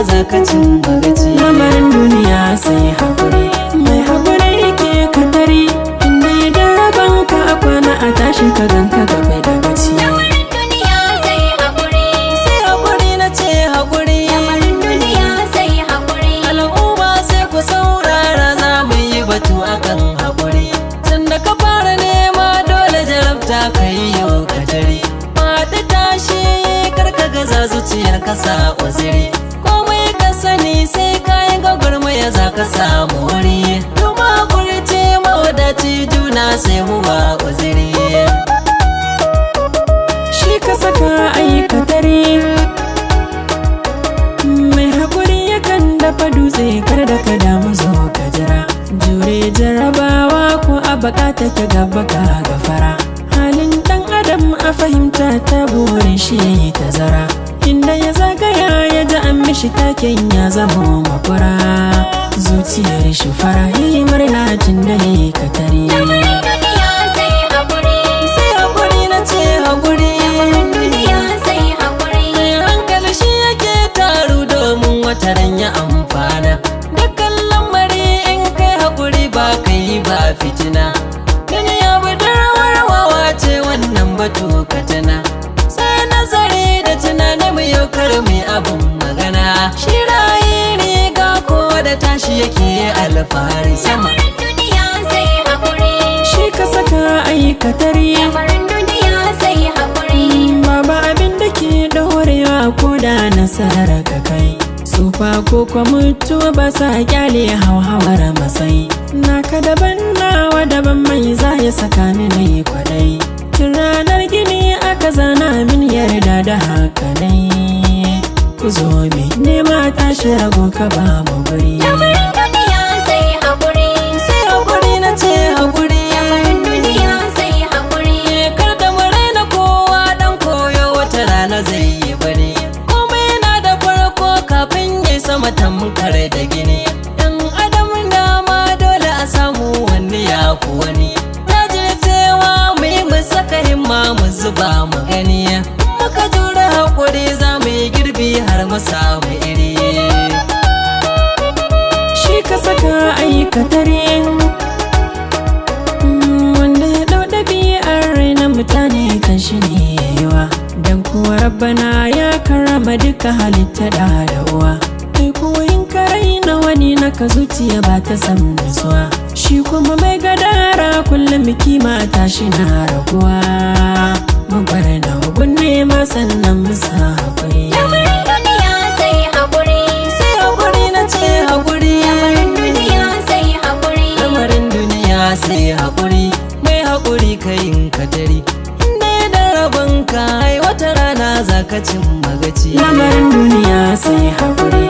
za ka cin magaci. lamarin duniya sai haƙuri, mai haƙuri yake katari, inda idan rabon ka a kwana a tashi ka ganka gaba da gaci. Lamarin duniya sai haƙuri, Sai haƙuri na ce haƙuri. lamarin duniya sai haƙuri. Al'umma sai ku saurara za mu yi batu akan haƙuri. Sanda ka fara nema dole jarabta ka yi yau ka jari. Faɗi tashi karka gaza zuciyar ka sa uziri. Komai ka sani sai kayan gwagwarmaya za ka samu wuri. Duma haƙuri ce mawadaci juna sai mu ba uziri. Shi ka saka aikatare, mai haƙuri yakan dafa dutse kar da ka damu zo ka jira. Jure jarabawa ko a baka take gaba ka gafara, halin ɗan adam a fahimta ta burin shi yayi tazara, inda ya zagaya ya ji an mishi taken ya zama makura. Zuciyar shi fara yi murna tun da yayi katari. Lamarin duniya sai haƙuri, Sai haƙuri na ce haƙuri. lamarin duniya sai haƙuri. Mai hankali shi yake taru domin wataran ya amfana. Dukkan lamari in kai haƙuri ba kai ba fitina. Duniya budurwar wawa ce wannan batu ka tana. Sai nazari da tunani mu yau kar mu abun magana. Shi rayi riga ko da tashi yake alfahari sama. Lamarin duniya sai haƙuri, Shi ka saka aikatare, lamarin duniya sai haƙuri. babu abin da ke ɗorewa ko da nasarar ka kai. Tsufa ko kwa mutuwa ba sa kyale hauhawar masai. Naka daban nawa daban mai za ya saka ni na yi kwadai. Tun ranar gini aka zana min yarda da haka nai. Ku zo mi nema tashi rago ka ba mu guri. Lamarin duniya sai haƙuri, Sai haƙuri na ce haƙuri. lamarin duniya sai haƙuri. Kar da mu raina kowa dan koyo wata rana zai yi bari. Komai yana da farko kafin ya sama tamkar da gini. Yan adam dama dole a samu wani ya fi wani. Jajircewa mu yi mu saka himma mu zuba mu gani. Muka jure haƙuri za mu yi girbi har mu samu iri. Shi ka saka aikatare, wanda ya ɗau ɗabi'ar raina mutane kan shi ne yayiwa. Dan kuwa rabbana ya karama duka halitta da uwa. Kai kuwa in ka raina wani naka zuciya ba ta san nutsuwa. Shi kuma mai gadara kullum kima tashi na raguwa. Mabar da hukun nema sannan musa haƙuri. Lamarin duniya sai haƙuri, Sai haƙuri na ce haƙuri. lamarin duniya sai haƙuri. Lamarin duniya sai haƙuri. Mai haƙuri ka yin katari. Inda ya da rabon ka ai wata rana za ka cin magaci. Lamarin duniya sai haƙuri,